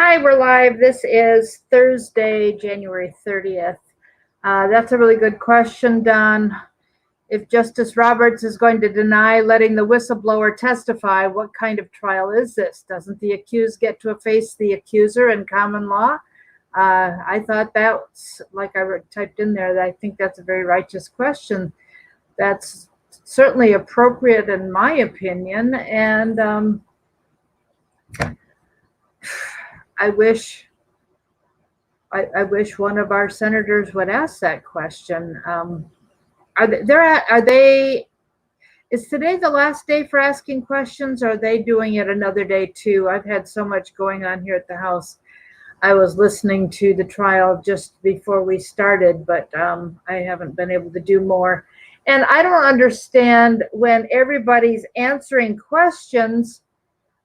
Hi, we're live. This is Thursday, January 30th. That's a really good question, Don. If Justice Roberts is going to deny letting the whistleblower testify, what kind of trial is this? Doesn't the accused get to face the accuser in common law? I thought that's, like I typed in there, that I think that's a very righteous question. That's certainly appropriate in my opinion, and I wish one of our senators would ask that question. Is today the last day for asking questions, or are they doing it another day too? I've had so much going on here at the house. I was listening to the trial just before we started, but I haven't been able to do more. And I don't understand when everybody's answering questions,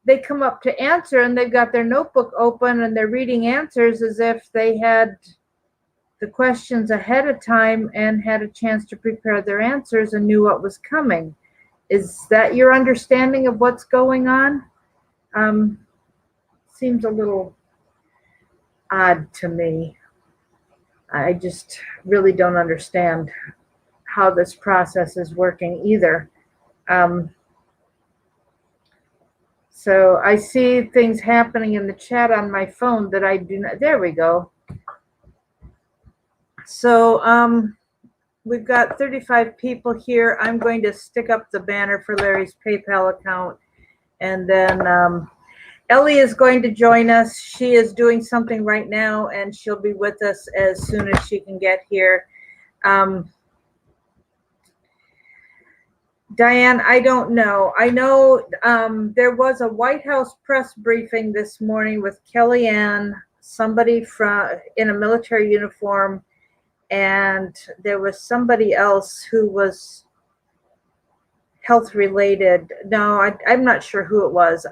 they come up to answer and they've got their notebook open and they're reading answers as if they had the questions ahead of time and had a chance to prepare their answers and knew what was coming. Is that your understanding of what's going on? Seems a little odd to me. I just really don't understand how this process is working either. So I see things happening in the chat on my phone that I do not. There we go. So we've got 35 people here. I'm going to stick up the banner for Larry's PayPal account. And then Ellie is going to join us. She is doing something right now, and she'll be with us as soon as she can get here. Diane, I don't know. I know there was a White House press briefing this morning with Kellyanne, somebody in a military uniform, and there was somebody else who was health related. No, I'm not sure who it was.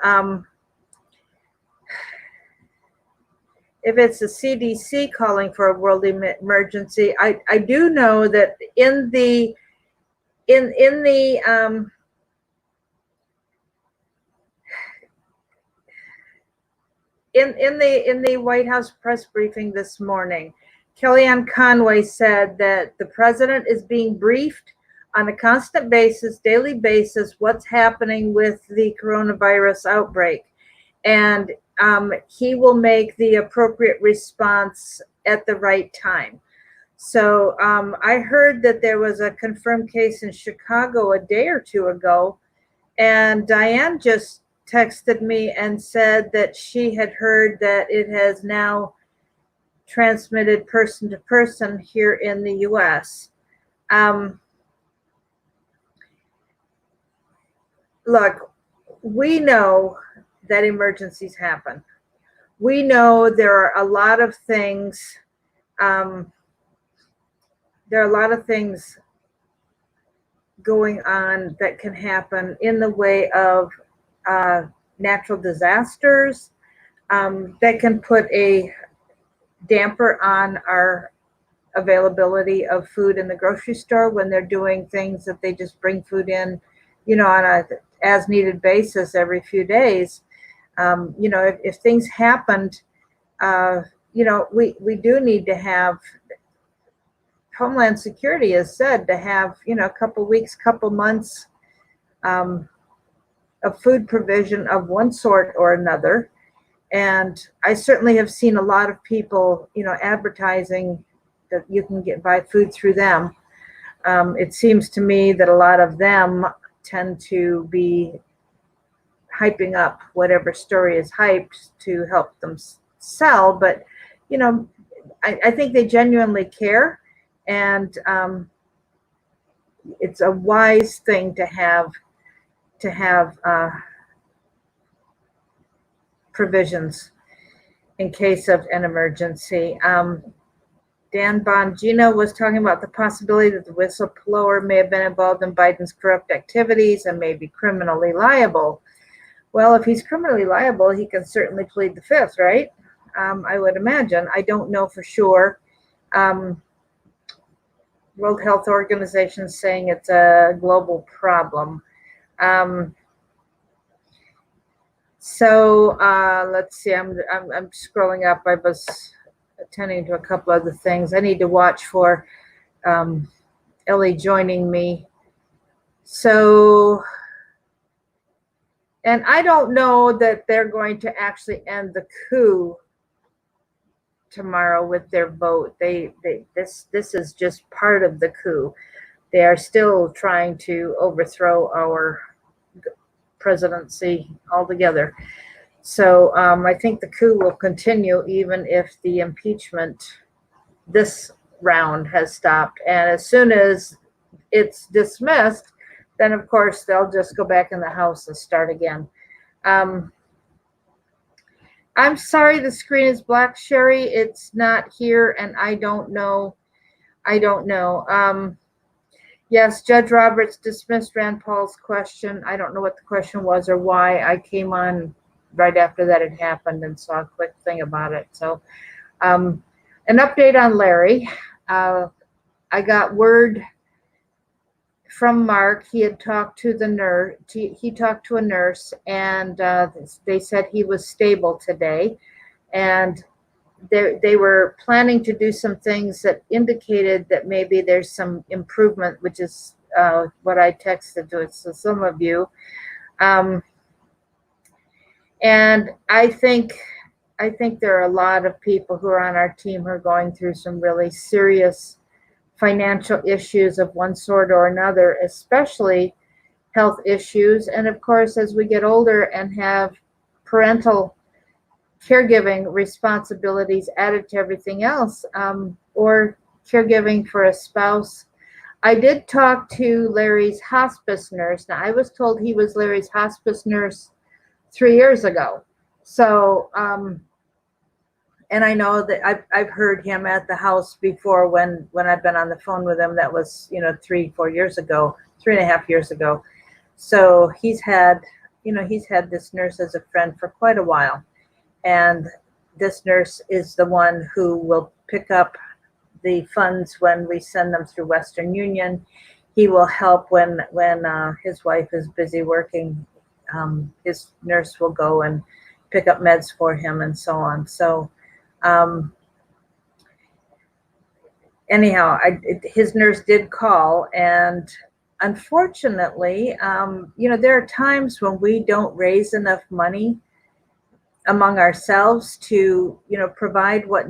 If it's the CDC calling for a world emergency, I do know that in the White House press briefing this morning, Kellyanne Conway said that the president is being briefed on a constant basis, daily basis, what's happening with the coronavirus outbreak. And he will make the appropriate response at the right time. So I heard that there was a confirmed case in Chicago a day or two ago, and Diane just texted me and said that she had heard that it has now transmitted person to person here in the US. Look, we know that emergencies happen. We know there are a lot of things. There are a lot of things going on that can happen in the way of natural disasters that can put a damper on our availability of food in the grocery store when they're doing things that they just bring food in, on a as needed basis every few days. If things happened, we do need to have, Homeland Security has said to have, a couple weeks, couple months of food provision of one sort or another. And I certainly have seen a lot of people, advertising that you can buy food through them. It seems to me that a lot of them tend to be hyping up whatever story is hyped to help them sell. But, I think they genuinely care. And it's a wise thing to have provisions in case of an emergency. Dan Bongino was talking about the possibility that the whistleblower may have been involved in Biden's corrupt activities and may be criminally liable. Well, if he's criminally liable, he can certainly plead the fifth, right? I would imagine. I don't know for sure. World Health Organization is saying it's a global problem. So let's see. I'm scrolling up. I was attending to a couple other things. I need to watch for Ellie joining me. So, and I don't know that they're going to actually end the coup tomorrow with their vote. This is just part of the coup. They are still trying to overthrow our presidency altogether. So I think the coup will continue even if the impeachment this round has stopped. And as soon as it's dismissed, then of course they'll just go back in the House and start again. I'm sorry the screen is black, Sherry. It's not here, and I don't know. Yes, Judge Roberts dismissed Rand Paul's question. I don't know what the question was or why. I came on right after that had happened and saw a quick thing about it. So an update on Larry. I got word from Mark. He had talked to the nurse. He talked to a nurse, and they said he was stable today. And they were planning to do some things that indicated that maybe there's some improvement, which is what I texted to some of you. And I think there are a lot of people who are on our team who are going through some really serious financial issues of one sort or another, especially health issues. And of course, as we get older and have parental caregiving responsibilities added to everything else, or caregiving for a spouse. I did talk to Larry's hospice nurse. Now, I was told he was Larry's hospice nurse 3 years ago. So, and I know that I've heard him at the house before when I've been on the phone with him. That was 3.5 years ago. So he's had this nurse as a friend for quite a while. And this nurse is the one who will pick up the funds when we send them through Western Union. He will help when his wife is busy working. His nurse will go and pick up meds for him and so on. So anyhow, his nurse did call, and unfortunately, there are times when we don't raise enough money among ourselves to provide what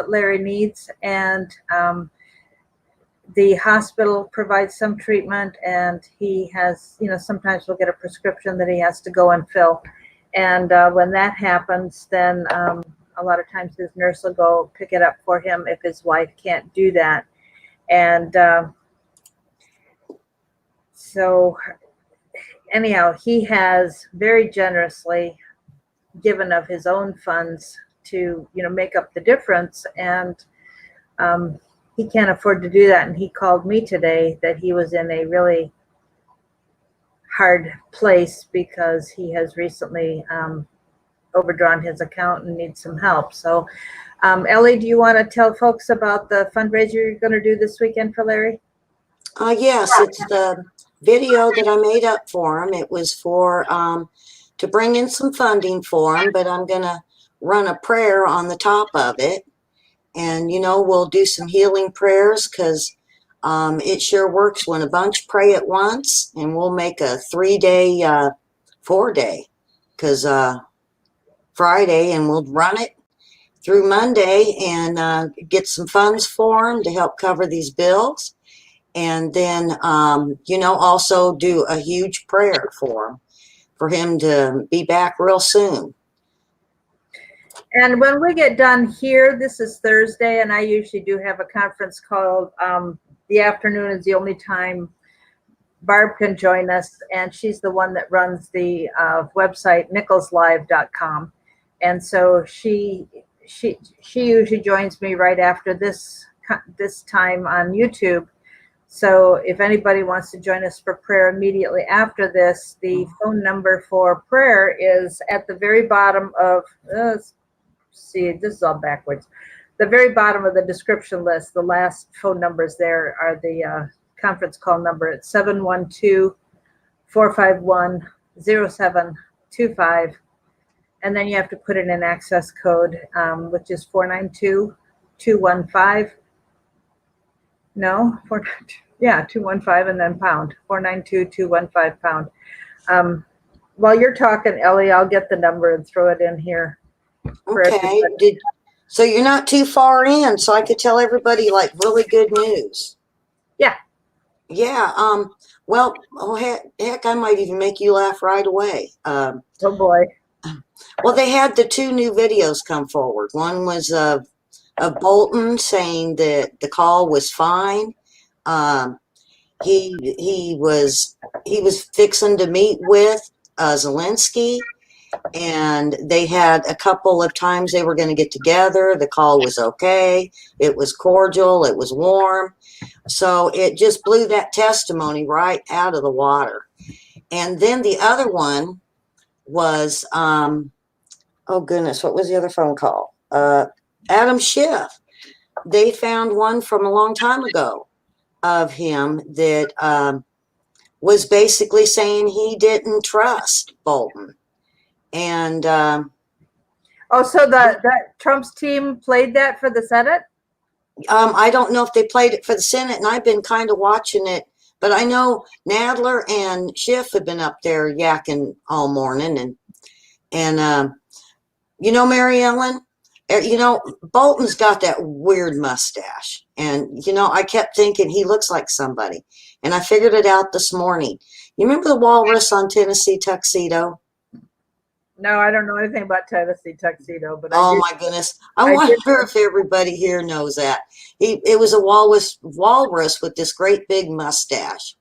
Larry needs, and the hospital provides some treatment, and he has sometimes we'll get a prescription that he has to go and fill, and when that happens, then a lot of times his nurse will go pick it up for him if his wife can't do that. And so anyhow, he has very generously given of his own funds to make up the difference, and he can't afford to do that. And he called me today that he was in a really hard place because he has recently overdrawn his account and needs some help. So Ellie, do you want to tell folks about the fundraiser you're going to do this weekend for Larry? Yes, it's the video that I made up for him. It was for to bring in some funding for him, but I'm going to run a prayer on the top of it. And, we'll do some healing prayers because it sure works when a bunch pray at once. And we'll make a 3-day, 4-day, because Friday, and we'll run it through Monday and get some funds for him to help cover these bills. And then, also do a huge prayer for him to be back real soon. And when we get done here, this is Thursday, and I usually do have a conference call. The afternoon is the only time Barb can join us, and she's the one that runs the website nicholslive.com. And so she usually joins me right after this time on YouTube. So if anybody wants to join us for prayer immediately after this, the phone number for prayer is at the very bottom of, see, this is all backwards. The very bottom of the description list, the last phone numbers there are the conference call number at 712-451-0725. and then you have to put in an access code, which is 492-215. No, 215 and then pound, 492-215 pound. While you're talking, Ellie, I'll get the number and throw it in here. Okay. So you're not too far in, so I could tell everybody like really good news. Yeah. Yeah. Well, heck, I might even make you laugh right away. Oh boy. Well, they had the two new videos come forward. One was of Bolton saying that the call was fine. He was fixing to meet with Zelensky, and they had a couple of times they were going to get together. The call was okay. It was cordial. It was warm. So it just blew that testimony right out of the water. And then the other one was, oh goodness, what was the other phone call? Adam Schiff. They found one from a long time ago of him that was basically saying he didn't trust Bolton. And so that Trump's team played that for the Senate? I don't know if they played it for the Senate, and I've been kind of watching it, but I know Nadler and Schiff have been up there yakking all morning, and you know, Mary Ellen, you know, Bolton's got that weird mustache, and you know, I kept thinking he looks like somebody, and I figured it out this morning. You remember the walrus on Tennessee Tuxedo? No, I don't know anything about Tennessee Tuxedo, but oh my goodness, I wonder if everybody here knows that. It was a walrus with this great big mustache,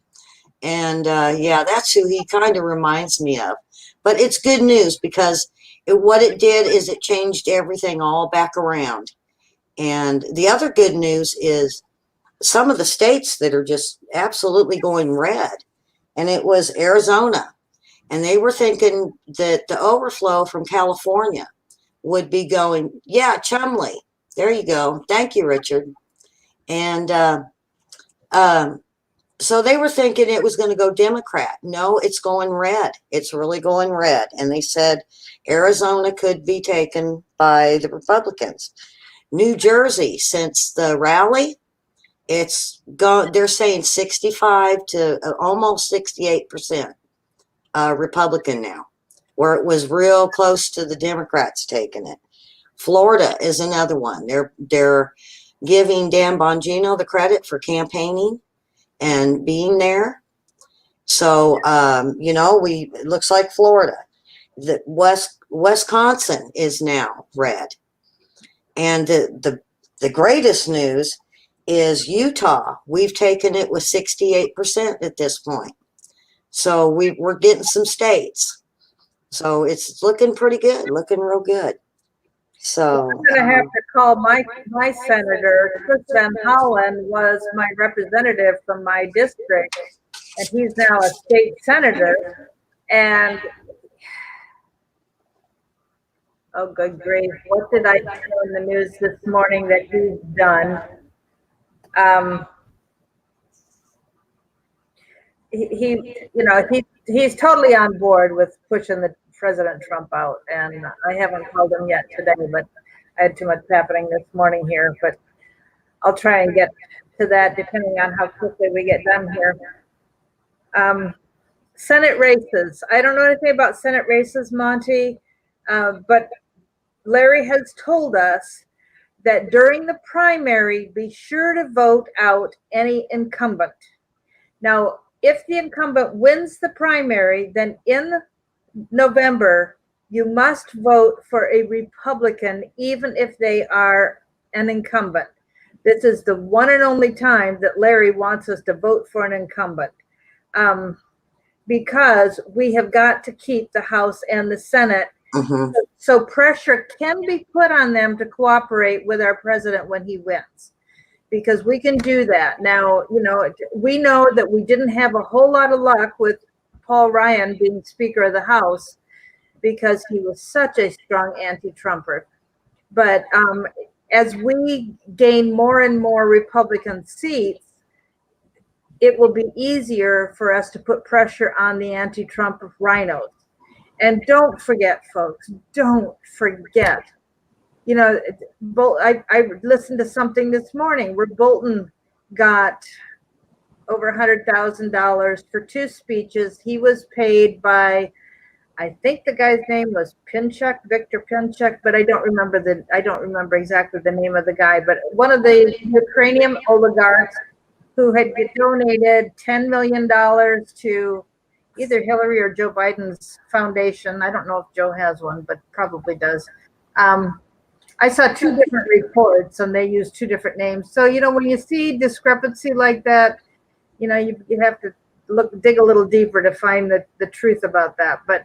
and yeah, that's who he kind of reminds me of. But it's good news because what it did is it changed everything all back around. And the other good news is some of the states that are just absolutely going red, and it was Arizona. And they were thinking that the overflow from California would be going, yeah, Chumley. There you go. Thank you, Richard. And so they were thinking it was going to go Democrat. No, it's going red. It's really going red. And they said Arizona could be taken by the Republicans. New Jersey, since the rally, it's gone. They're saying 65 to almost 68%. Republican now, where it was real close to the Democrats taking it. Florida is another one. They're giving Dan Bongino the credit for campaigning and being there. So you know, it looks like Florida. The Wisconsin is now red, and the greatest news is Utah. We've taken it with 68% at this point. So we're getting some states. So it's looking pretty good, looking real good. So I'm going to have to call my senator. Tristan Holland was my representative from my district, and he's now a state senator. And oh, good grief! What did I see in the news this morning that he's done? He's totally on board with pushing the President Trump out, and I haven't called him yet today, but I had too much happening this morning here. But I'll try and get to that depending on how quickly we get done here. Senate races. I don't know anything about Senate races, Monty, but Larry has told us that during the primary, be sure to vote out any incumbent. Now, if the incumbent wins the primary, then in November, you must vote for a Republican, even if they are an incumbent. This is the one and only time that Larry wants us to vote for an incumbent, because we have got to keep the House and the Senate. Mm-hmm. So pressure can be put on them to cooperate with our president when he wins, because we can do that. Now, we know that we didn't have a whole lot of luck with Paul Ryan being Speaker of the House because he was such a strong anti-Trumper. But as we gain more and more Republican seats, it will be easier for us to put pressure on the anti-Trump rhinos. And don't forget, folks, don't forget. You know, I listened to something this morning where Bolton got over $100,000 for 2 speeches. He was paid by, I think the guy's name was Victor Pinchuk, but I don't remember exactly the name of the guy, but one of the Ukrainian oligarchs who had donated $10 million to either Hillary or Joe Biden's foundation. I don't know if Joe has one, but probably does. I saw 2 different reports and they used 2 different names. So, you know, when you see discrepancy like that, you know, you have to dig a little deeper to find the truth about that. But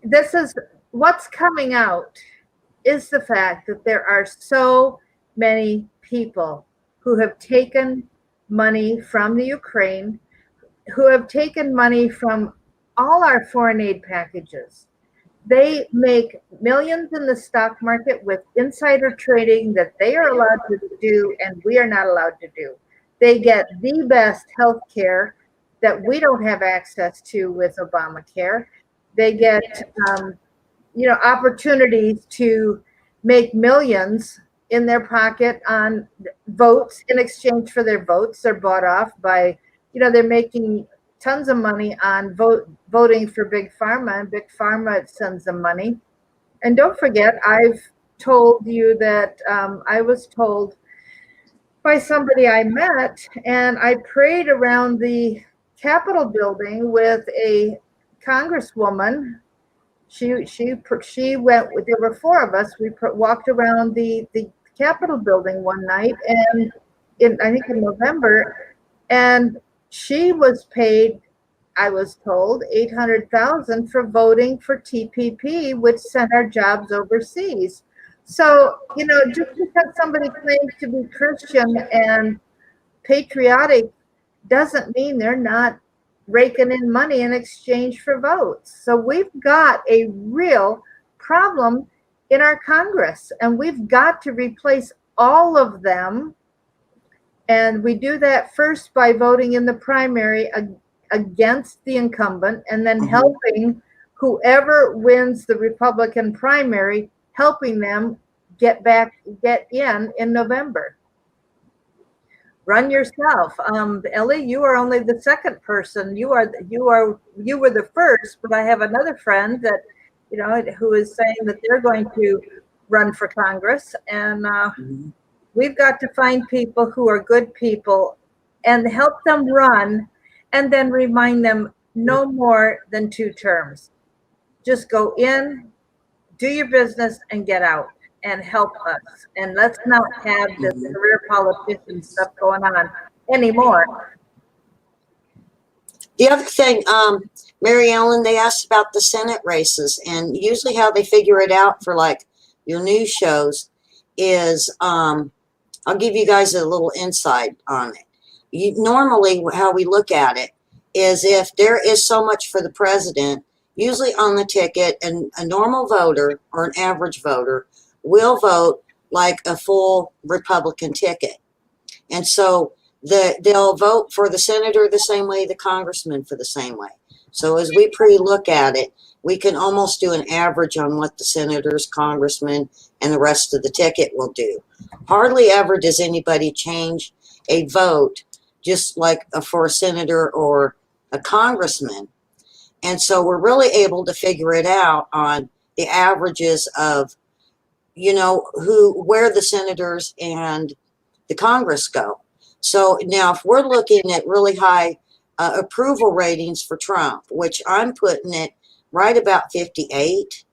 this is what's coming out is the fact that there are so many people who have taken money from the Ukraine, who have taken money from all our foreign aid packages. They make millions in the stock market with insider trading that they are allowed to do and we are not allowed to do. They get the best health care that we don't have access to with Obamacare. They get, you know, opportunities to make millions in their pocket on votes in exchange for their votes. They're bought off by, you know, they're making tons of money on voting for Big Pharma, and Big Pharma sends them money. And don't forget, I've told you that I was told by somebody I met, and I prayed around the Capitol building with a congresswoman. She went. There were 4 of us. We walked around the Capitol building one night, and I think in November, and she was paid, I was told, $800,000 for voting for TPP, which sent our jobs overseas. So, you know, just because somebody claims to be Christian and patriotic doesn't mean they're not raking in money in exchange for votes. So we've got a real problem in our Congress, and we've got to replace all of them. And we do that first by voting in the primary against the incumbent, and then helping whoever wins the Republican primary, helping them get in November. Run yourself. Ellie, you are only the second person. You were the first, but I have another friend that, you know, who is saying that they're going to run for Congress, and we've got to find people who are good people and help them run, and then remind them no more than 2 terms. Just go in, do your business, and get out, and help us. And let's not have this career politician stuff going on anymore. The other thing, Mary Ellen, they asked about the Senate races, and usually how they figure it out for like your news shows is, I'll give you guys a little insight on it. Normally, how we look at it is if there is so much for the president, usually on the ticket, and a normal voter or an average voter will vote like a full Republican ticket. And so they'll vote for the senator the same way, the congressman for the same way. So as we pre-look at it, we can almost do an average on what the senators, congressmen, and the rest of the ticket will do. Hardly ever does anybody change a vote just like for a senator or a congressman. And so we're really able to figure it out on the averages of, you know, where the senators and the Congress go. So now if we're looking at really high approval ratings for Trump, which I'm putting it right about 58,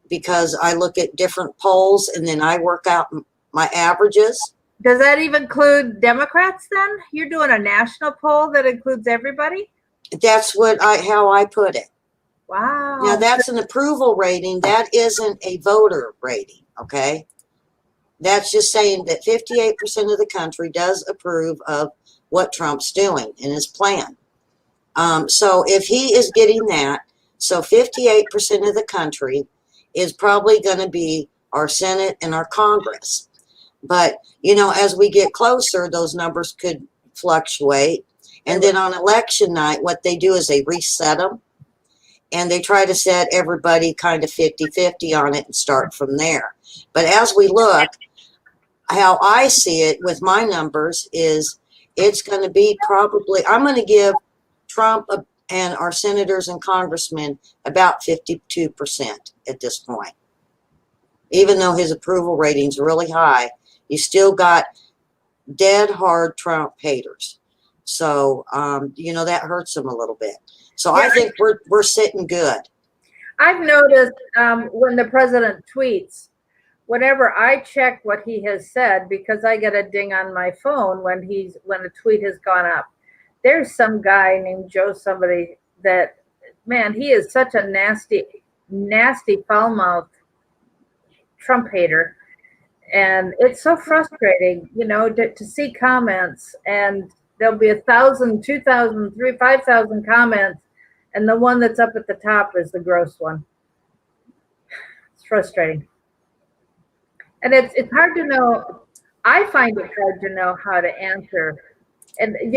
because I look at different polls and then I work out my averages. Does that even include Democrats then? You're doing a national poll that includes everybody? That's how I put it. Wow. Now that's an approval rating. That isn't a voter rating, okay? That's just saying that 58% of the country does approve of what Trump's doing in his plan. So if he is getting that, so 58% of the country is probably going to be our Senate and our Congress. But, you know, as we get closer, those numbers could fluctuate. And then on election night, what they do is they reset them. and they try to set everybody kind of 50-50 on it and start from there. But as we look, how I see it with my numbers is it's going to be probably, I'm going to give Trump and our senators and congressmen about 52% at this point. Even though his approval rating's really high, you still got dead hard Trump haters. So, that hurts him a little bit. So I think we're sitting good. I've noticed when the president tweets, whenever I check what he has said, because I get a ding on my phone when a tweet has gone up. There's some guy named Joe somebody that, man, he is such a nasty, foul-mouthed Trump hater. And it's so frustrating, to see comments, and there'll be 1,000, 2,000, 3,000, 5,000 comments, and the one that's up at the top is the gross one. It's frustrating. And it's hard to know. I find it hard to know how to answer. And, and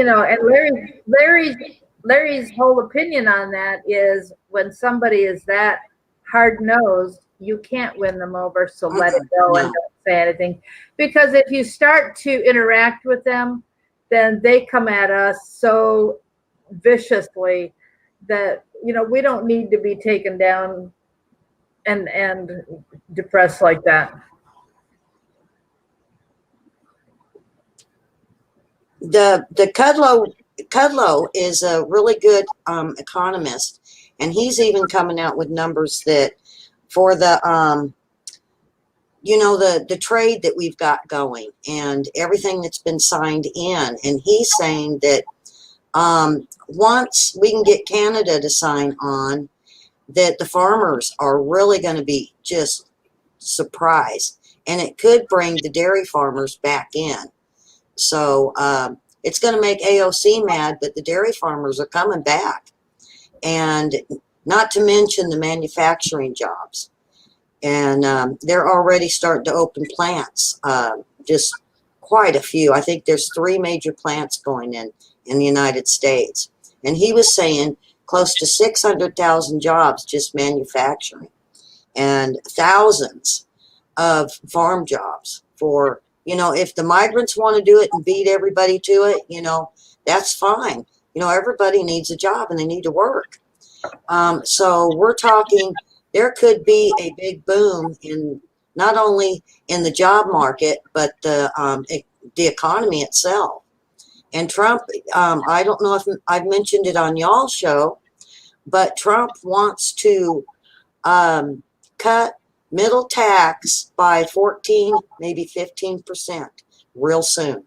Larry's whole opinion on that is when somebody is that hard-nosed, you can't win them over, so let it go and don't say anything. Because if you start to interact with them, then they come at us so viciously that, we don't need to be taken down and depressed like that. The Kudlow is a really good economist, and he's even coming out with numbers that for the the trade that we've got going and everything that's been signed in, and he's saying that once we can get Canada to sign on, that the farmers are really going to be just surprised, and it could bring the dairy farmers back in. So it's going to make AOC mad, but the dairy farmers are coming back, and not to mention the manufacturing jobs. And they're already starting to open plants, just quite a few. I think there's 3 major plants going in the United States. And he was saying close to 600,000 jobs just manufacturing, and thousands of farm jobs for, if the migrants want to do it and beat everybody to it, that's fine. Everybody needs a job and they need to work. So we're talking, there could be a big boom in not only in the job market, but the economy itself. And Trump, I don't know if I've mentioned it on y'all's show, but Trump wants to cut middle tax by 14, maybe 15% real soon.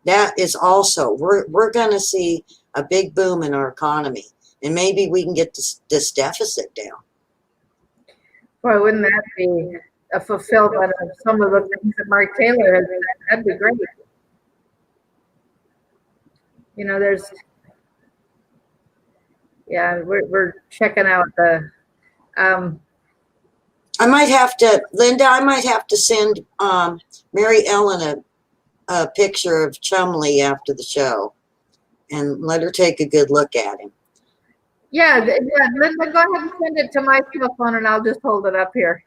That is also, we're going to see a big boom in our economy, and maybe we can get this deficit down. Boy, wouldn't that be a fulfillment of some of the things that Mark Taylor has said? That'd be great. We're checking out the, I might have to, Linda, I might have to send Mary Ellen a picture of Chumley after the show and let her take a good look at him. Yeah, Linda, go ahead and send it to my cell phone and I'll just hold it up here.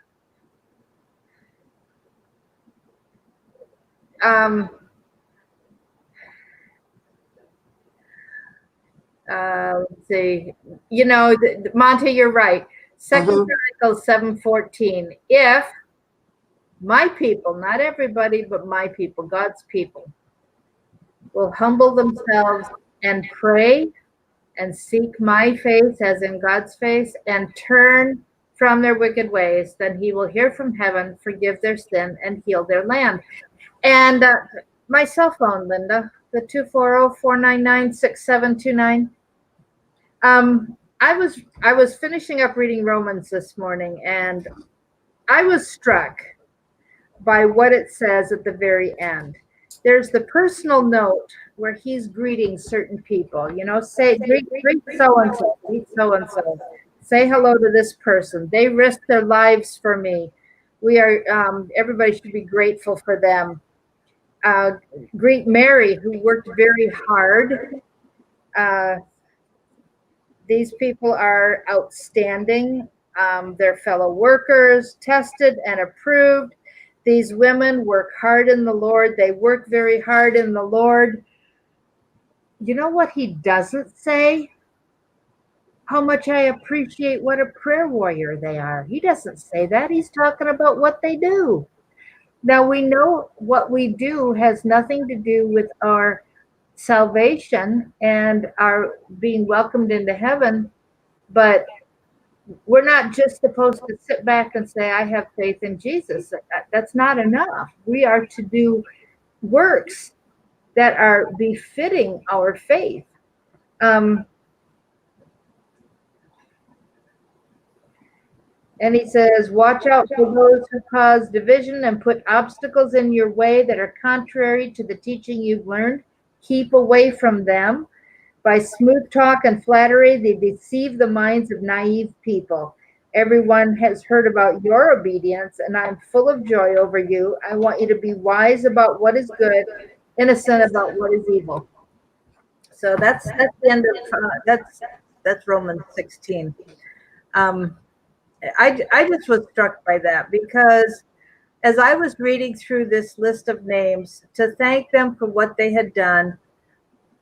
Let's see. Monty, you're right. Second Chronicles 7:14. If my people, not everybody, but my people, God's people, will humble themselves and pray and seek my face, as in God's face, and turn from their wicked ways, then he will hear from heaven, forgive their sin, and heal their land. And my cell phone, Linda, the 240-499-6729. I was finishing up reading Romans this morning, and I was struck by what it says at the very end. There's the personal note where he's greeting certain people, say, greet so-and-so, greet so-and-so, say hello to this person. They risked their lives for me. We are, everybody should be grateful for them. Greet Mary, who worked very hard. These people are outstanding. They're fellow workers, tested and approved. These women work hard in the Lord. They work very hard in the Lord. You know what he doesn't say? How much I appreciate what a prayer warrior they are. He doesn't say that. He's talking about what they do. Now, we know what we do has nothing to do with our salvation and our being welcomed into heaven, but we're not just supposed to sit back and say, I have faith in Jesus. That's not enough. We are to do works that are befitting our faith. And he says, watch out for those who cause division and put obstacles in your way that are contrary to the teaching you've learned. Keep away from them. By smooth talk and flattery, they deceive the minds of naive people. Everyone has heard about your obedience, and I'm full of joy over you. I want you to be wise about what is good, innocent about what is evil. So that's the end of that's Romans 16. I just was struck by that because as I was reading through this list of names to thank them for what they had done,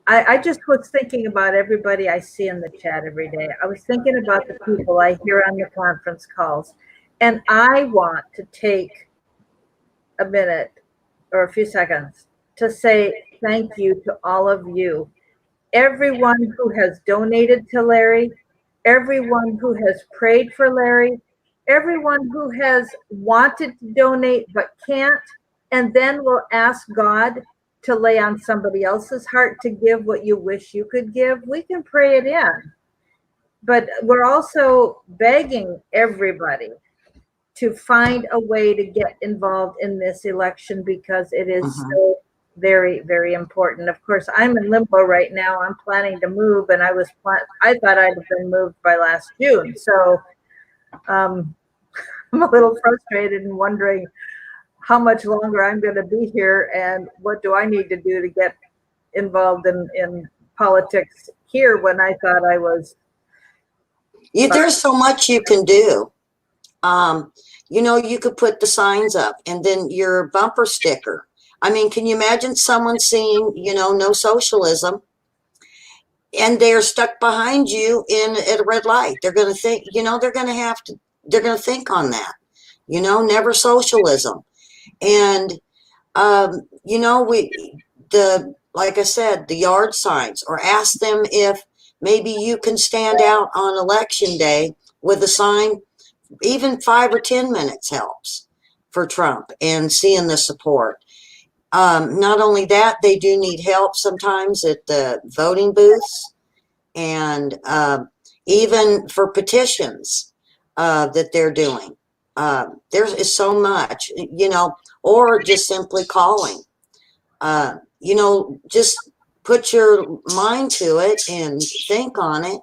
I just was thinking about everybody I see in the chat every day. I was thinking about the people I hear on the conference calls. And I want to take a minute or a few seconds to say thank you to all of you. Everyone who has donated to Larry, everyone who has prayed for Larry, everyone who has wanted to donate but can't, and then will ask God to lay on somebody else's heart to give what you wish you could give. We can pray it in. But we're also begging everybody to find a way to get involved in this election because it is so very, very important. Of course, I'm in limbo right now. I'm planning to move, and I thought I'd have been moved by last June. So I'm a little frustrated and wondering how much longer I'm going to be here and what do I need to do to get involved in politics here when I thought I was. There's so much you can do. You could put the signs up and then your bumper sticker. I mean, can you imagine someone seeing, no socialism, and they're stuck behind you at a red light? They're going to think, they're going to think on that, never socialism. And, like I said, the yard signs, or ask them if maybe you can stand out on election day with a sign. Even 5 or 10 minutes helps for Trump and seeing the support. Not only that, they do need help sometimes at the voting booths, and even for petitions that they're doing. There is so much, or just simply calling. Just put your mind to it and think on it.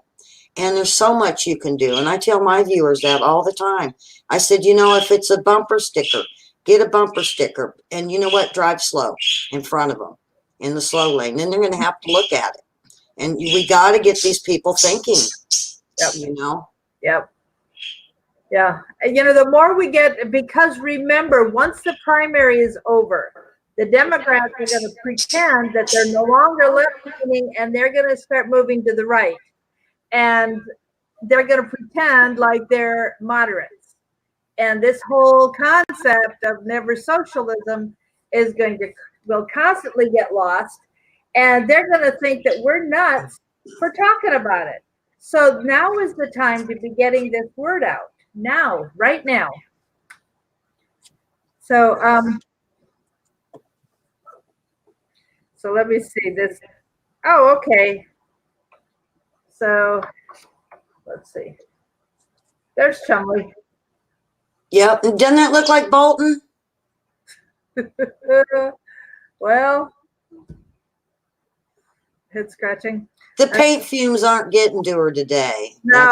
And there's so much you can do. And I tell my viewers that all the time. I said, if it's a bumper sticker, get a bumper sticker. And you know what? Drive slow in front of them in the slow lane. Then they're going to have to look at it. And we got to get these people thinking, Yep. Yep. Yeah. The more we get, because remember, once the primary is over, the Democrats are going to pretend that they're no longer left-leaning and they're going to start moving to the right. And they're going to pretend like they're moderates. And this whole concept of never socialism will constantly get lost. And they're going to think that we're nuts for talking about it. So now is the time to be getting this word out. Now, right now. So let me see this. Oh, okay. So let's see. There's Chumley. Yep. Doesn't that look like Bolton? Well, head scratching. The paint fumes aren't getting to her today. No.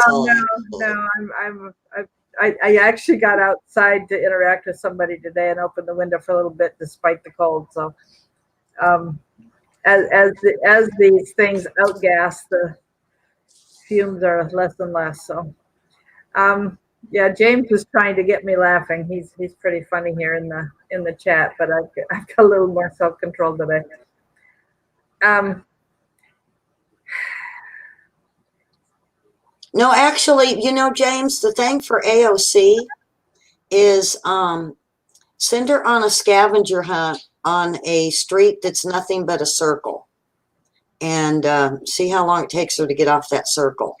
I actually got outside to interact with somebody today and opened the window for a little bit despite the cold. So, as these things outgas fumes are less and less. So, yeah, James was trying to get me laughing. He's pretty funny here in the chat, but I've got a little more self control today. No, actually, James, the thing for AOC is send her on a scavenger hunt on a street that's nothing but a circle, and see how long it takes her to get off that circle.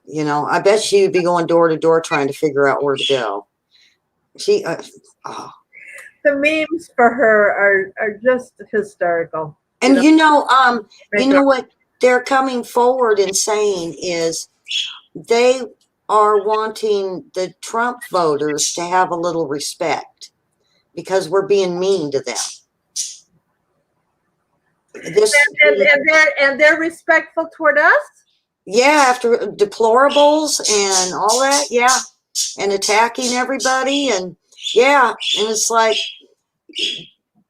I bet she would be going door to door trying to figure out where to go. The memes for her are just hysterical. And what they're coming forward and saying is they are wanting the Trump voters to have a little respect because we're being mean to them. And they're respectful toward us? Yeah, after deplorables and all that, yeah. And attacking everybody, and yeah, and it's like,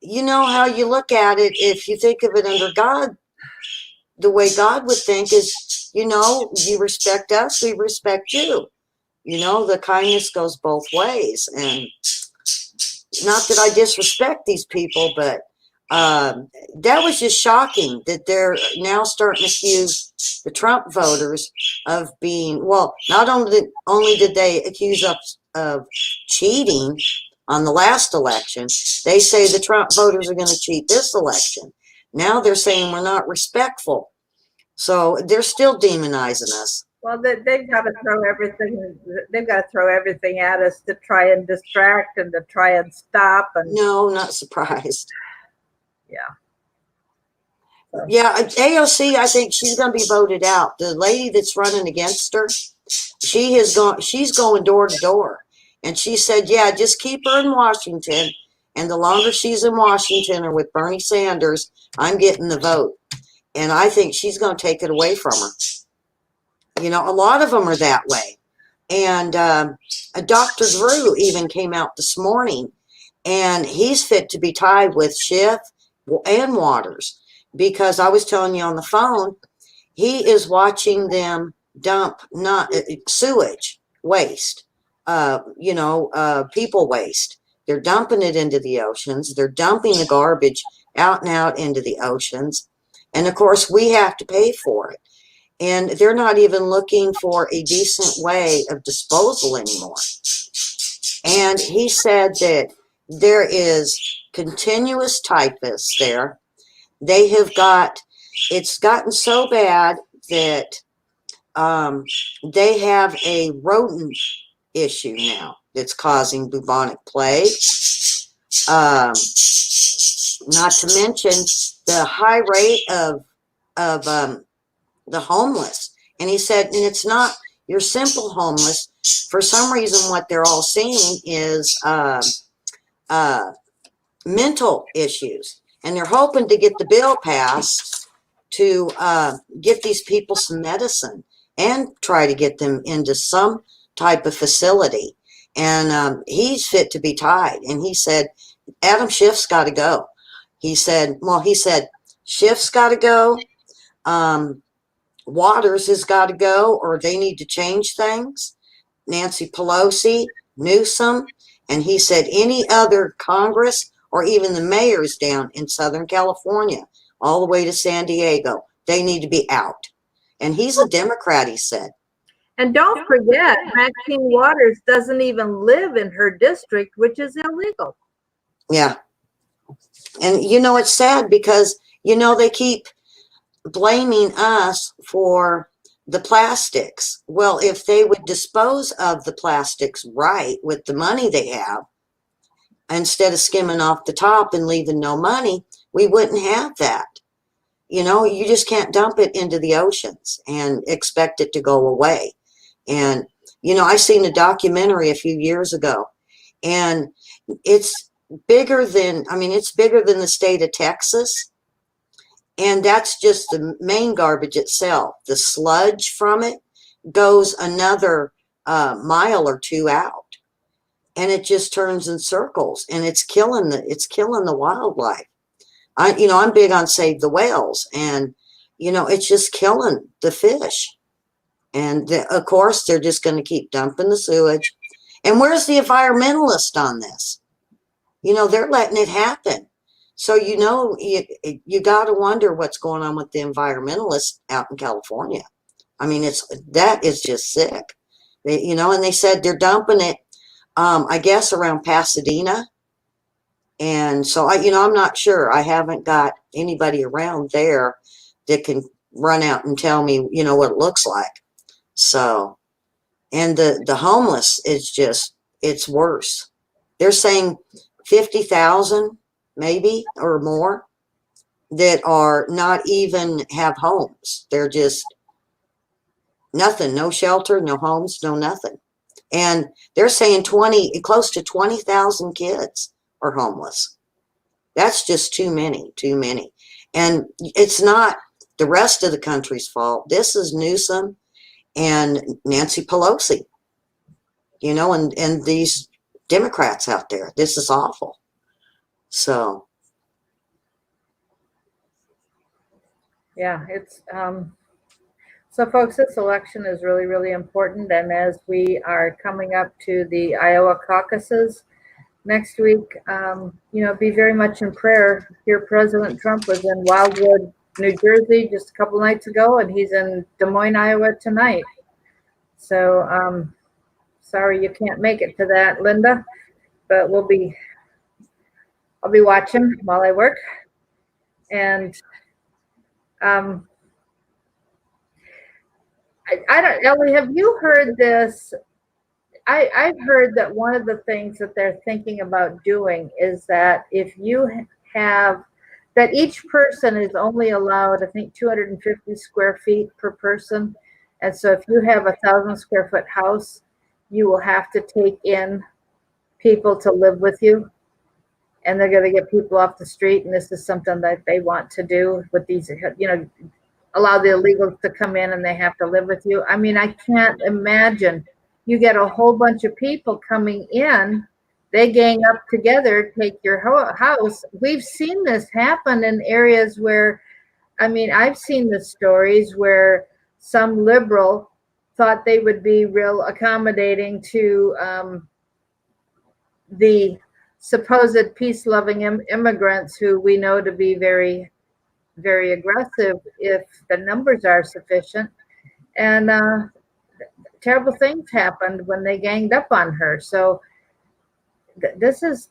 how you look at it, if you think of it under God, the way God would think is, you respect us, we respect you. The kindness goes both ways. And not that I disrespect these people, but that was just shocking that they're now starting to accuse the Trump voters of being, well, not only did they accuse us of cheating on the last election, they say the Trump voters are going to cheat this election. Now they're saying we're not respectful. So they're still demonizing us. Well, they've got to throw everything. They've got to throw everything at us to try and distract and to try and stop. And no, not surprised. Yeah. So. Yeah, AOC, I think she's going to be voted out. The lady that's running against her, she's going door to door. And she said, yeah, just keep her in Washington. And the longer she's in Washington or with Bernie Sanders, I'm getting the vote. And I think she's going to take it away from her. A lot of them are that way. And Dr. Drew even came out this morning, and he's fit to be tied with Schiff and Waters, because I was telling you on the phone, he is watching them dump sewage waste, people waste. They're dumping it into the oceans. They're dumping the garbage out and out into the oceans. And of course, we have to pay for it. And they're not even looking for a decent way of disposal anymore. And he said that there is continuous typists there. They have it's gotten so bad that they have a rodent issue now that's causing bubonic plague. Not to mention the high rate of the homeless. And he said, and it's not your simple homeless. For some reason, what they're all seeing is mental issues. And they're hoping to get the bill passed to get these people some medicine and try to get them into some type of facility. And he's fit to be tied. And he said, Adam Schiff's got to go. He said, Schiff's got to go. Waters has got to go, or they need to change things. Nancy Pelosi, Newsom, and he said any other Congress or even the mayors down in Southern California, all the way to San Diego, they need to be out. And he's a Democrat, he said. And don't forget, Maxine Waters doesn't even live in her district, which is illegal. Yeah. And it's sad because, they keep blaming us for the plastics. Well, if they would dispose of the plastics right with the money they have, instead of skimming off the top and leaving no money, we wouldn't have that. You just can't dump it into the oceans and expect it to go away. And, I seen a documentary a few years ago, and it's bigger than the state of Texas. And that's just the main garbage itself. The sludge from it goes another mile or two out, and it just turns in circles, and it's killing the wildlife. I'm big on save the whales, and it's just killing the fish. And of course, they're just going to keep dumping the sewage. And where's the environmentalist on this? They're letting it happen. So, you got to wonder what's going on with the environmentalists out in California. I mean, that is just sick. And they said they're dumping it, I guess, around Pasadena. And so, I'm not sure. I haven't got anybody around there that can run out and tell me, what it looks like. So, and the homeless is it's worse. They're saying 50,000 maybe or more that are not even have homes. They're just nothing, no shelter, no homes, no nothing. And they're saying close to 20,000 kids are homeless. That's just too many. And it's not the rest of the country's fault. This is Newsom and Nancy Pelosi, and these Democrats out there. This is awful. So. Yeah, it's, so folks, this election is really, really important. And as we are coming up to the Iowa caucuses next week, be very much in prayer. Here, President Trump was in Wildwood, New Jersey just a couple nights ago, and he's in Des Moines, Iowa tonight. So, sorry you can't make it to that, Linda, but I'll be watching while I work. And I don't, Ellie, have you heard this? I've heard that one of the things that they're thinking about doing is that if you have, that each person is only allowed, I think, 250 square feet per person. And so if you have 1,000 square foot house, you will have to take in people to live with you. And they're going to get people off the street. And this is something that they want to do with these, allow the illegals to come in and they have to live with you. I mean, I can't imagine. You get a whole bunch of people coming in, they gang up together, take your house. We've seen this happen in areas where, I've seen the stories where some liberal thought they would be real accommodating to the supposed peace-loving immigrants who we know to be very, very aggressive if the numbers are sufficient. And terrible things happened when they ganged up on her. So this is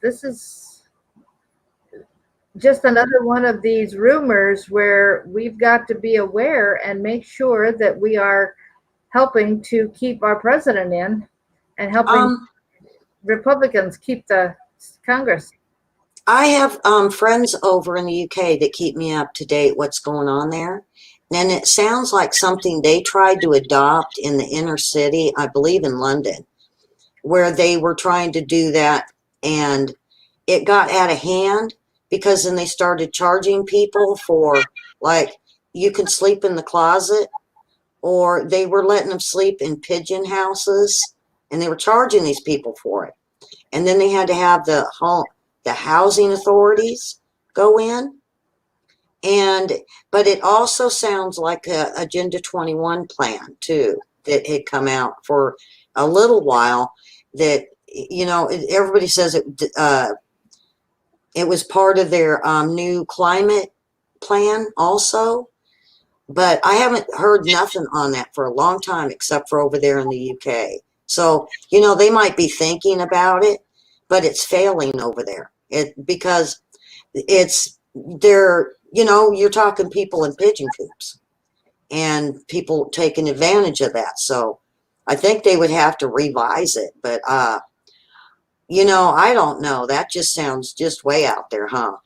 just another one of these rumors where we've got to be aware and make sure that we are helping to keep our president in and helping Republicans keep the Congress. I have friends over in the UK that keep me up to date what's going on there. And it sounds like something they tried to adopt in the inner city, I believe in London, where they were trying to do that. And it got out of hand because then they started charging people for, like, you can sleep in the closet, or they were letting them sleep in pigeon houses, and they were charging these people for it. And then they had to have the housing authorities go in. But it also sounds like a Agenda 21 plan too, that had come out for a little while, that, everybody says it was part of their new climate plan also. But I haven't heard nothing on that for a long time, except for over there in the UK. So, they might be thinking about it, but it's failing over there. Because you're talking people in pigeon coops and people taking advantage of that. So I think they would have to revise it. But, I don't know. That just sounds just way out there, huh?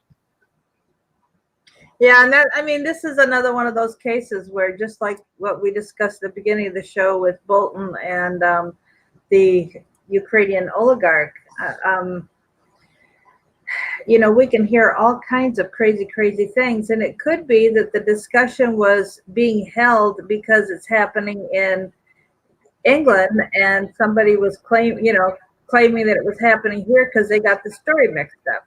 Yeah, and this is another one of those cases where, just like what we discussed at the beginning of the show with Bolton and the Ukrainian oligarch, we can hear all kinds of crazy things. And it could be that the discussion was being held because it's happening in England and somebody was claiming that it was happening here because they got the story mixed up.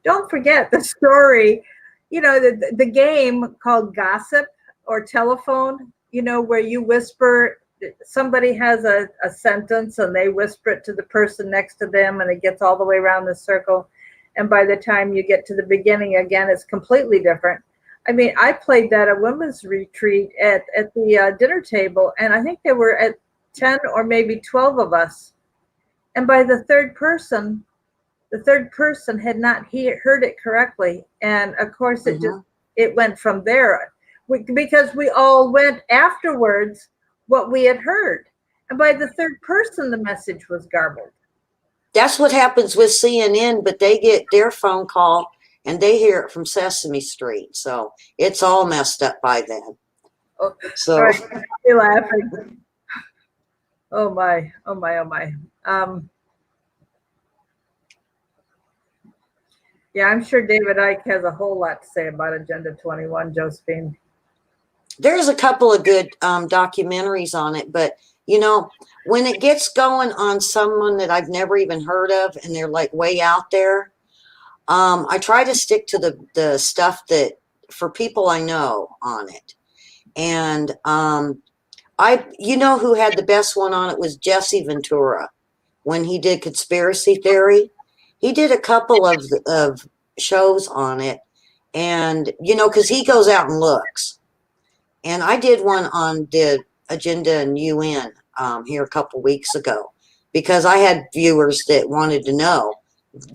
Don't forget the story, the game called gossip or telephone, where you whisper somebody has a sentence and they whisper it to the person next to them and it gets all the way around the circle. And by the time you get to the beginning again, it's completely different. I mean, I played that at women's retreat at the dinner table, and I think there were at 10 or maybe 12 of us. And by the third person had not heard it correctly. And of course, it went from there, because we all went afterwards what we had heard. And by the third person, the message was garbled. That's what happens with CNN, but they get their phone call and they hear it from Sesame Street. So it's all messed up by then. Oh, so all right, you're laughing. Oh my, oh my, oh my. Yeah, I'm sure David Icke has a whole lot to say about Agenda 21, Josephine. There's a couple of good documentaries on it, but you know, when it gets going on someone that I've never even heard of and they're like way out there, I try to stick to the stuff that for people I know on it. And you know who had the best one on it was Jesse Ventura when he did Conspiracy Theory. He did a couple of shows on it, and you know, because he goes out and looks. And I did one on the Agenda and UN here a couple weeks ago, because I had viewers that wanted to know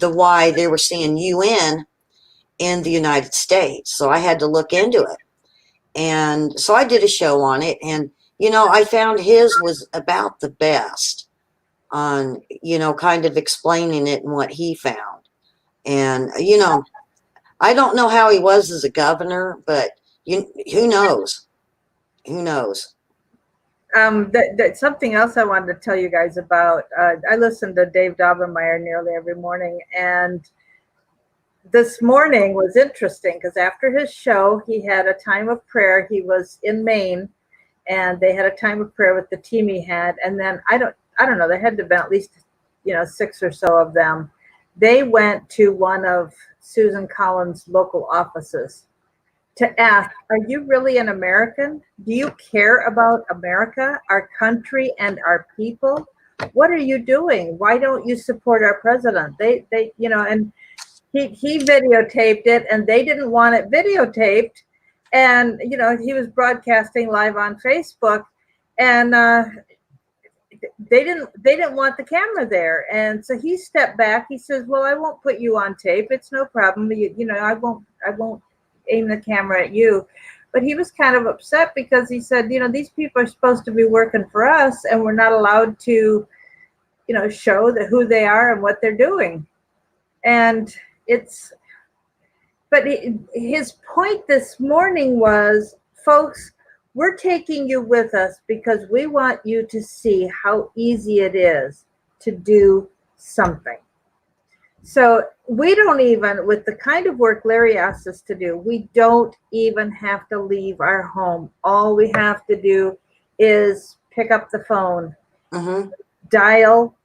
why they were seeing UN in the United States. So I had to look into it. And so I did a show on it, and you know, I found his was about the best on, you know, kind of explaining it and what he found. And you know, I don't know how he was as a governor, but who knows? Who knows? That's something else I wanted to tell you guys about. I listen to Dave Daubenmire nearly every morning, and this morning was interesting because after his show, he had a time of prayer. He was in Maine, and they had a time of prayer with the team he had. And then I don't know, there had to have been at least, you know, 6 or so of them. They went to one of Susan Collins' local offices to ask, are you really an American? Do you care about America, our country, and our people? What are you doing? Why don't you support our president? They you know, and he videotaped it, and they didn't want it videotaped. And, you know, he was broadcasting live on Facebook, and they didn't want the camera there. And so he stepped back. He says, well, I won't put you on tape. It's no problem. You know, I won't aim the camera at you. But he was kind of upset because he said, you know, these people are supposed to be working for us, and we're not allowed to, you know, show who they are and what they're doing. And but his point this morning was, folks, we're taking you with us because we want you to see how easy it is to do something. So we don't even, with the kind of work Larry asked us to do, we don't even have to leave our home. All we have to do is pick up the phone, dial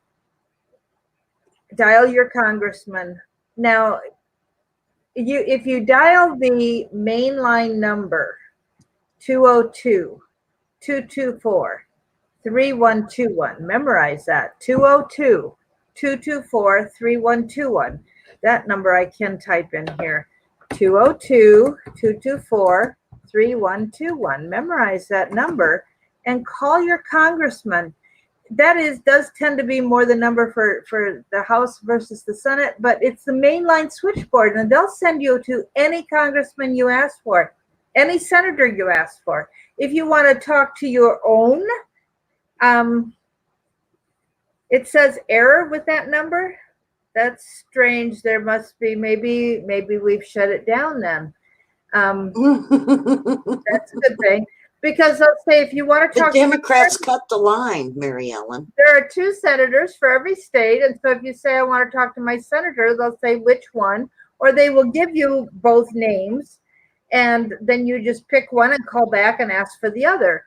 your congressman. Now, if you dial the mainline number, 202-224-3121, memorize that, 202-224-3121. That number I can type in here, 202-224-3121. Memorize that number and call your congressman. That does tend to be more the number for the House versus the Senate, but it's the mainline switchboard, and they'll send you to any congressman you ask for, any senator you ask for. If you want to talk to your own, it says error with that number. That's strange. There must be, maybe we've shut it down then. That's a good thing. Because let's say if you want to talk the Democrats cut the line, Mary Ellen. There are 2 senators for every state. And so if you say, I want to talk to my senator, they'll say which one, or they will give you both names. And then you just pick one and call back and ask for the other.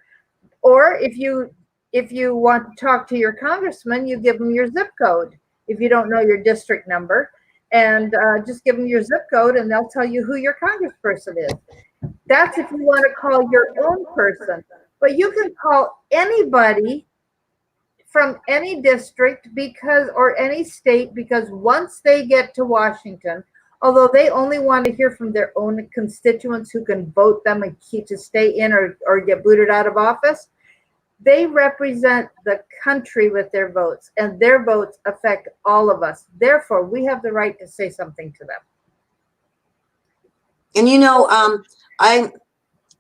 Or if you want to talk to your congressman, you give them your zip code. If you don't know your district number, and just give them your zip code and they'll tell you who your congressperson is. That's if you want to call your own person. But you can call anybody from any district or any state, because once they get to Washington, although they only want to hear from their own constituents who can vote them and keep to stay in or get booted out of office, they represent the country with their votes, and their votes affect all of us. Therefore, we have the right to say something to them. And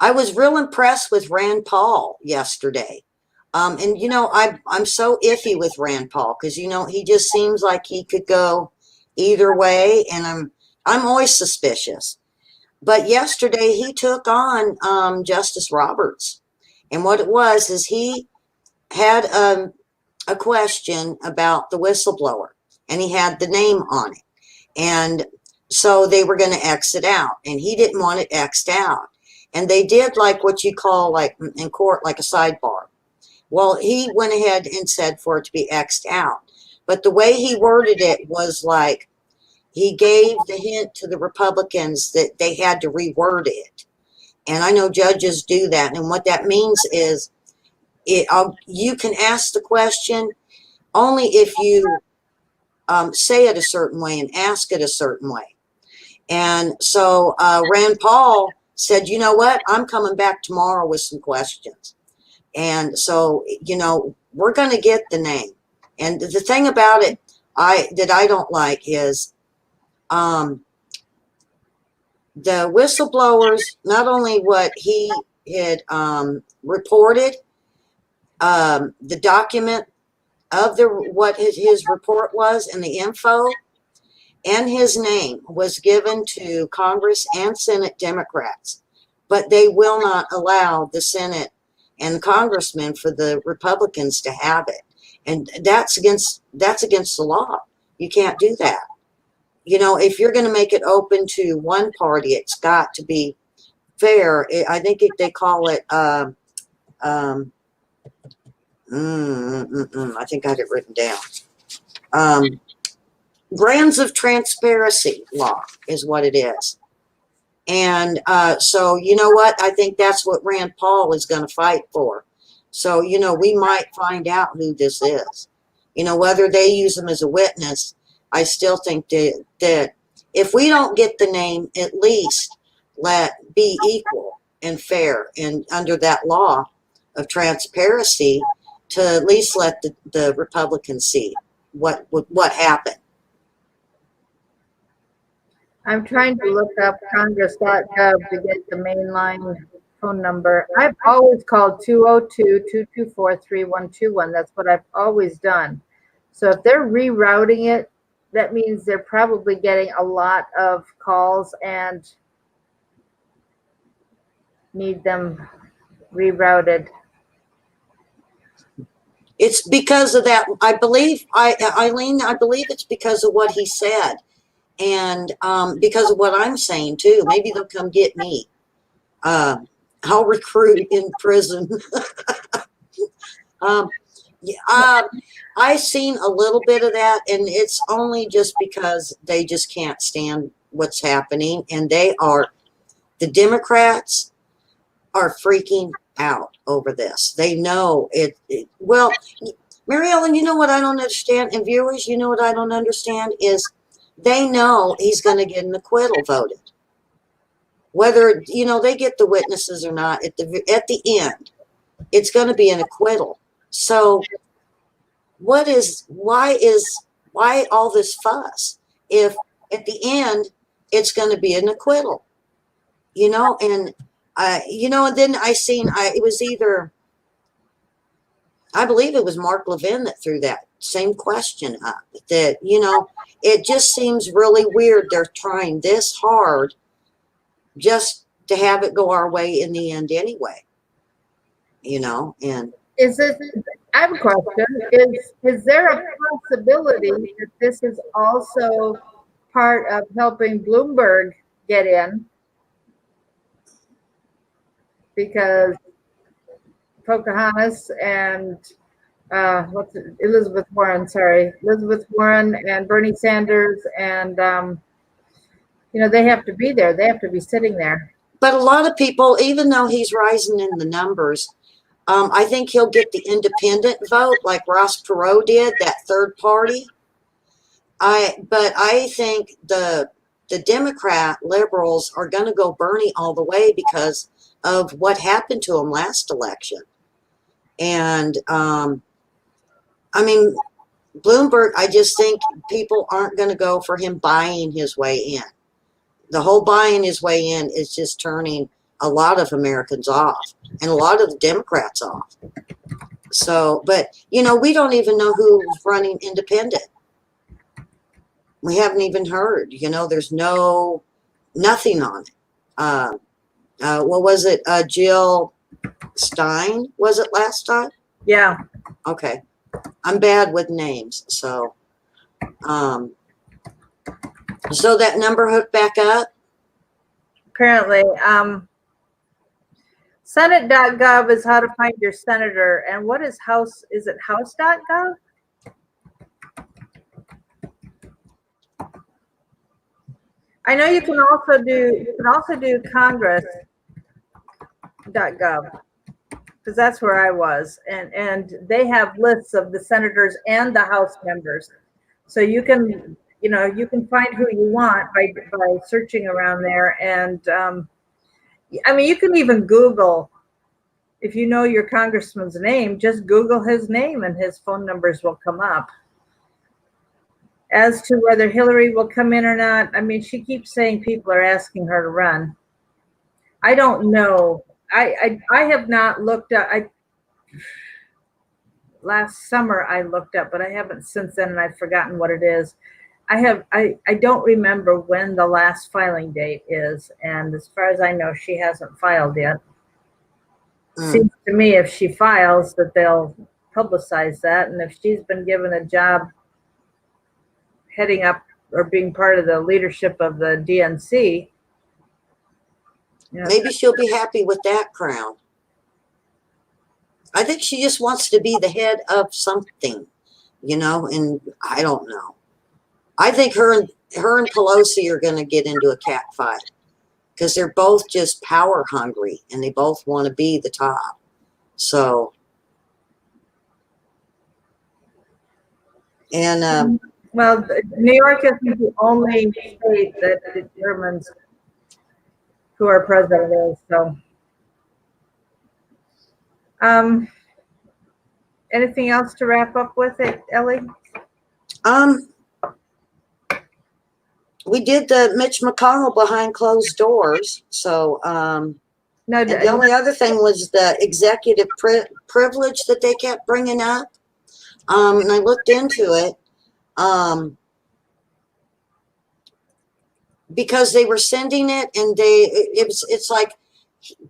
I was real impressed with Rand Paul yesterday. And I'm so iffy with Rand Paul because he just seems like he could go either way, and I'm always suspicious. But yesterday he took on Justice Roberts, and what it was is he had a question about the whistleblower, and he had the name on it, and so they were going to X it out, and he didn't want it X'd out, and they did like what you call like in court like a sidebar. Well, he went ahead and said for it to be X'd out. But the way he worded it was like he gave the hint to the Republicans that they had to reword it. And I know judges do that. And what that means is you can ask the question only if you say it a certain way and ask it a certain way. And so Rand Paul said, you know what? I'm coming back tomorrow with some questions. And so, we're going to get the name. And the thing about it that I don't like is the whistleblowers, not only what he had reported, the document of what his report was and the info, and his name was given to Congress and Senate Democrats, but they will not allow the Senate and the congressmen for the Republicans to have it. And that's against the law. You can't do that. If you're going to make it open to one party, it's got to be fair. I think they call it, I think I had it written down. Grounds of transparency law is what it is. And so, you know what? I think that's what Rand Paul is going to fight for. So, we might find out who this is. Whether they use him as a witness, I still think that if we don't get the name, at least let be equal and fair and under that law of transparency to at least let the Republicans see what happened. I'm trying to look up congress.gov to get the mainline phone number. I've always called 202-224-3121. That's what I've always done. So if they're rerouting it, that means they're probably getting a lot of calls and need them rerouted. It's because of that. I believe, Eileen, I believe it's because of what he said. And because of what I'm saying too, maybe they'll come get me. I'll recruit in prison. I've seen a little bit of that, and it's only just because they just can't stand what's happening, and the Democrats are freaking out over this. They know it. Well, Mary Ellen, you know what I don't understand, and viewers, you know what I don't understand is they know he's going to get an acquittal voted. Whether, they get the witnesses or not, at the end, it's going to be an acquittal. So why all this fuss if at the end it's going to be an acquittal? And and then it was either, I believe it was Mark Levin that threw that same question up, that, it just seems really weird. They're trying this hard just to have it go our way in the end anyway, and I have a question. Is there a possibility that this is also part of helping Bloomberg get in? Because Pocahontas and Elizabeth Warren and Bernie Sanders and they have to be there. They have to be sitting there. But a lot of people, even though he's rising in the numbers, I think he'll get the independent vote like Ross Perot did, that third party. But I think the Democrat liberals are going to go Bernie all the way because of what happened to him last election. And I mean, Bloomberg, I just think people aren't going to go for him buying his way in. The whole buying his way in is just turning a lot of Americans off and a lot of the Democrats off. So, but, you know, we don't even know who's running independent. We haven't even heard, you know, there's nothing on it. What was it? Jill Stein, was it last time? Yeah. Okay. I'm bad with names. So, so that number hooked back up? Apparently, Senate.gov is how to find your senator. And what is House? Is it House.gov? I know you can also do Congress.gov, because that's where I was, and they have lists of the senators and the House members, so you can find who you want by searching around there. And I mean, you can even Google, if you know your congressman's name, just Google his name and his phone numbers will come up. As to whether Hillary will come in or not, I mean, she keeps saying people are asking her to run. I don't know. I have not looked up. Last summer I looked up, but I haven't since then, and I've forgotten what it is. I don't remember when the last filing date is, and as far as I know, she hasn't filed yet. Seems to me if she files that they'll publicize that, and if she's been given a job heading up or being part of the leadership of the DNC, you know, maybe she'll be happy with that crown. I think she just wants to be the head of something, you know, and I don't know. I think her and Pelosi are going to get into a cat fight because they're both just power hungry and they both want to be the top. So, and well, New York isn't the only state that determines who our president is. So, anything else to wrap up with it, Ellie? We did the Mitch McConnell behind closed doors. So, No, and the only other thing was the executive privilege that they kept bringing up. And I looked into it. Because they were sending it, and it's like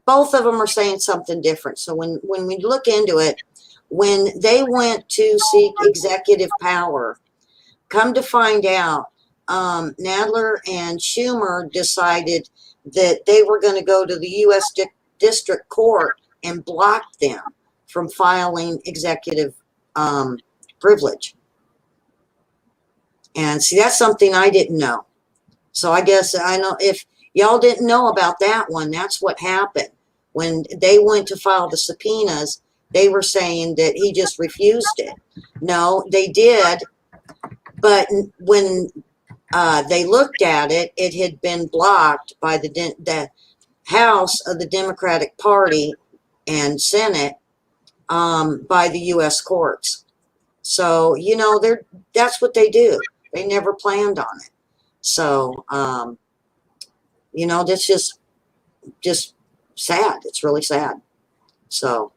both of them are saying something different. So when we look into it, when they went to seek executive power, come to find out, Nadler and Schumer decided that they were going to go to the U.S. District Court and block them from filing executive privilege. And see, that's something I didn't know. So I guess I know if y'all didn't know about that one, that's what happened. When they went to file the subpoenas, they were saying that he just refused it. No, they did. But when they looked at it, it had been blocked by the House of the Democratic Party and Senate by the U.S. courts. So, you know, that's what they do. They never planned on it. So, you know, that's just sad. It's really sad. So.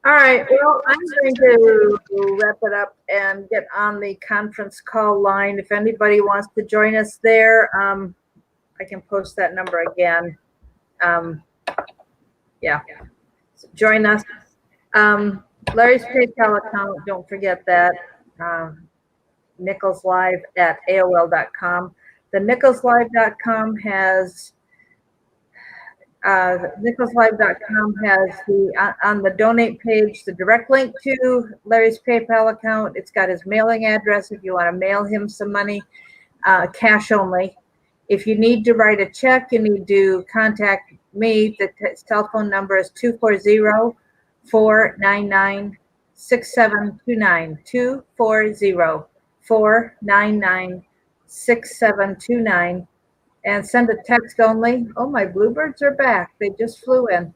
All right. Well, I'm going to wrap it up and get on the conference call line. If anybody wants to join us there, I can post that number again. Yeah. So join us. Larry's PayPal account, don't forget that. NicholsLive@AOL.com. The NicholsLive.com has NicholsLive.com has on the donate page the direct link to Larry's PayPal account. It's got his mailing address if you want to mail him some money, cash only. If you need to write a check, you need to contact me, the cell phone number is 240-499-6729. 240-499-6729. And send a text only. Oh, my bluebirds are back. They just flew in.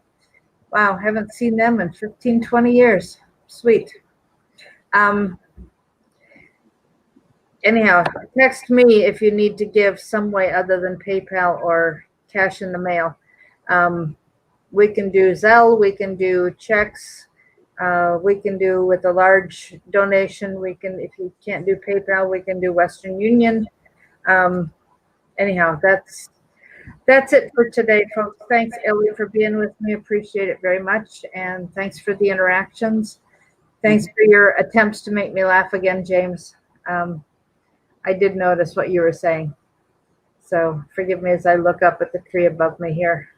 Wow, haven't seen them in 15, 20 years. Sweet. Anyhow, text me if you need to give some way other than PayPal or cash in the mail. We can do Zelle, we can do checks, we can do with a large donation. We can, if you can't do PayPal, we can do Western Union. Anyhow, that's it for today, folks. Thanks, Ellie, for being with me. Appreciate it very much. And thanks for the interactions. Thanks for your attempts to make me laugh again, James. I did notice what you were saying. So forgive me as I look up at the tree above me here.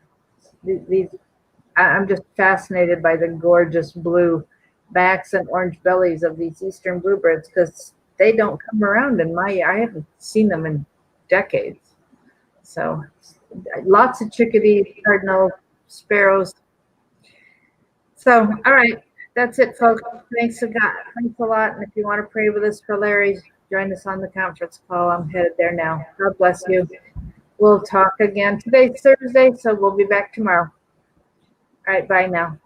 I'm just fascinated by the gorgeous blue backs and orange bellies of these eastern bluebirds, because they don't come around in I haven't seen them in decades. So lots of chickadees, cardinal, sparrows. So, all right, that's it, folks. Thanks a lot. And if you want to pray with us for Larry, join us on the conference call. I'm headed there now. God bless you. We'll talk again. Today's Thursday, so we'll be back tomorrow. All right, bye now.